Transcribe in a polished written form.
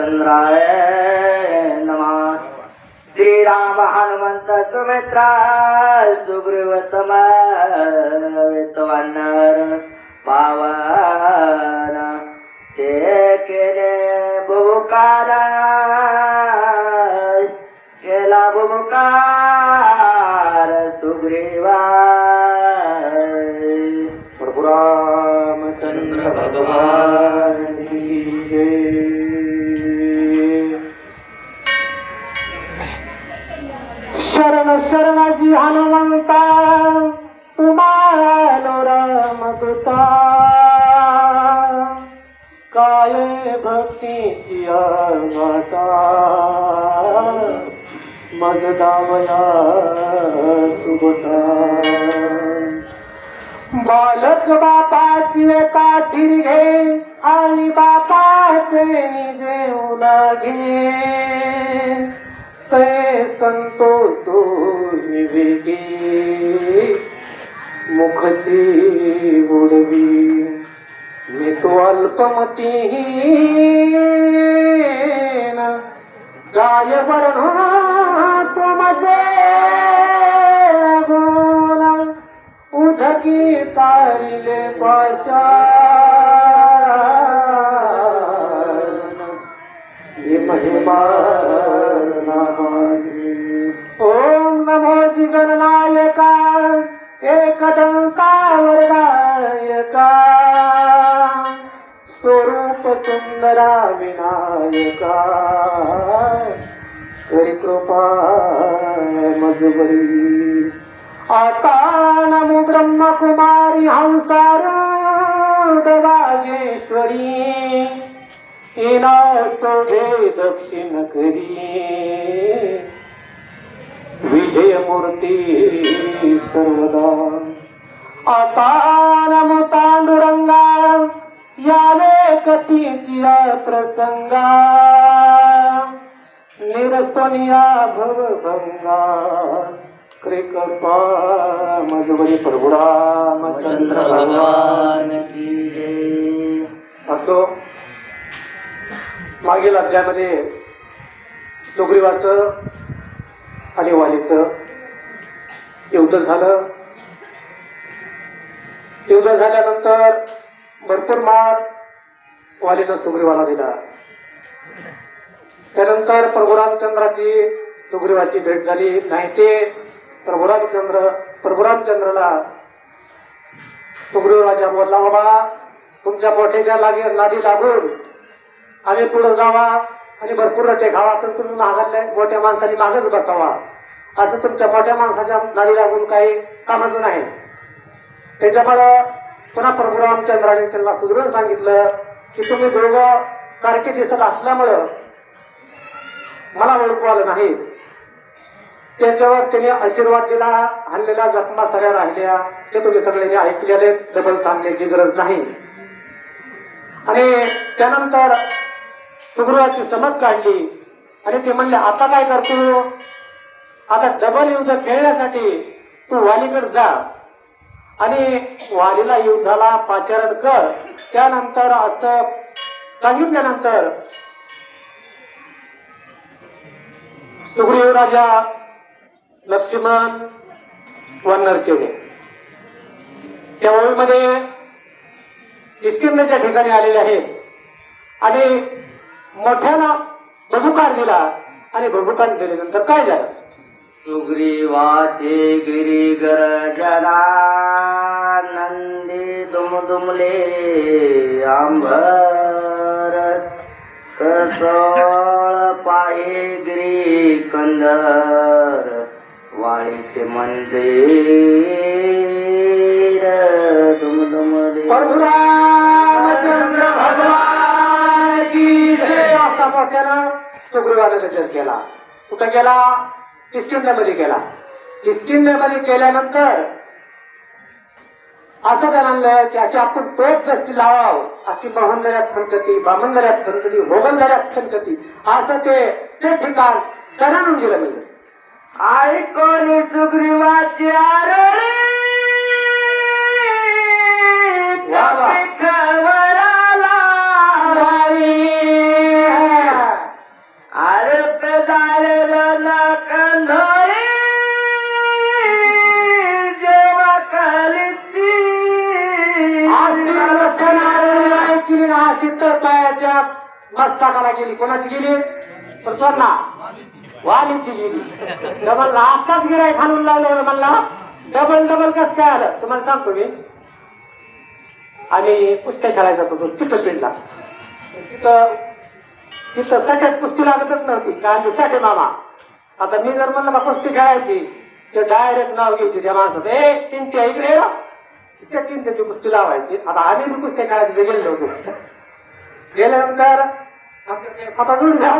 रामचंद्राय नमः। श्रीराम हनुमंत सुमित्रा सुग्रीव समवेत वानर पावन ते केले बुकार केला बुकार सुग्रीवा प्रभु रामचंद्र भगवान की जय। शरण शरणाजी हनुमंता तुम्हारो रामदूता काय भक्तीची माता मज दावया सुबता बालक बापाची काठी घे आणि बापाचे निजेऊ लागे ते संतोष तो निवेदी मुखची बुडवी मी तो अल्पमती गाय वर्ण तो मजे गुण उठकी तारिले पाषाण ये महिमा ओम नमो गणनायका एकदंता वरदायका स्वरूप सुंदरा विनायका हरि कृपा मधुबरी आता नमो ब्रह्म कुमारी हंसार वागेश्वरी इना शोभे दक्षिण करी विजय मूर्ती सर्वदा आता नमो पांडुरंगा याले कथीच्या प्रसंगा निरसनिया भवभंगा कृपा मधुबरी प्रभु रामचंद्र भगवान की जय। असो मागील अध्यायामध्ये सुग्रीवाचं आणि वालीचं युद्ध झालं। युद्ध झाल्यानंतर भरपूर मार वालीनं सुग्रीवाला दिला। त्यानंतर प्रभू रामचंद्राची सुग्रीवाची भेट झाली नाही ते प्रभू रामचंद्राला सुग्रीव राजा बोलला बाबा तुमच्या मोठ्याच्या नादी लागून आणि पुढे जावा आणि भरपूर रटे खावा तर तुम्ही मागायला मोठ्या माणसाने मागच बसावा असं तुमच्या मोठ्या माणसाच्या नादी लागून काही कामाचं नाही। त्याच्यामुळे पुन्हा प्रभू रामचंद्राने त्यांना सुधरून सांगितलं की तुम्ही दोघं सारखे दिसत असल्यामुळं मला ओळखू आलं नाही। त्याच्यावर त्याने आशीर्वाद दिला। हल्लेल्या जखमा सगळ्या राहिल्या ते तुम्ही सगळ्यांनी ऐकलेले डबल सांगण्याची गरज नाही। आणि त्यानंतर सुग्रीवाची समज काढली आणि ते म्हणले आता काय करतो आता डबल युद्ध खेळण्यासाठी तू वालीकडे जा आणि वालीला युद्धाला पाचारण कर। त्यानंतर असं सांगितल्यानंतर सुग्रीव राजा लक्ष्मण वानर केले त्या ओळीमध्ये किष्किंधेच्या ठिकाणी आलेले आहेत आणि मोठ्यानं बभुकार दिला आणि बभुकार दिल्यानंतर काय झालं सुग्रीवाचे गिरी गरजना नंदी दुमदुमले आंबर कसोळ पाहे गिरी कंदर वाळीचे मंदिर दुमदुमले रामचंद्र भगवान की जय। असा मोठ्यानं सुग्रीवाने लक्षात केला। कुठं गेला किष्किंधेमध्ये केला। किष्किंधेमध्ये केल्यानंतर असं त्या म्हणलं की अशी आपण टोप जशी लावाव अशी बहनदऱ्यात संतती बामनदऱ्यात संतती होगलदऱ्यात संतती असं ते ठिकाण त्यानं गेलं म्हणजे ऐकोनी सुग्रीवाची आरळी झालेलं कंधळी जेव्हा कलीची अशी केली ना, अशी तर पायाच्या मस्तकाला गेली. कोणाची गेली? ना वालीची गेली. डबल आताच गिराय खालून लावलं म्हणला. डबल कसं काय आलं तुम्हाला सांगतो मी. आम्ही कुस्त्या खेळायचा होतो चिखलपेठला. तिथं सगळ्यात कुस्ती लागतच नव्हती कारण साठे मामा. आता मी जर म्हणलं का कुस्ती खेळायची ते डायरेक्ट नाव घ्यायची त्या माणसाचं. चिंत्या इकडे त्या चिंतेची कुस्ती लावायची. आता आम्ही कुस्त्या खेळायची गेलो होतो. गेल्यानंतर आमच्या आता जुळून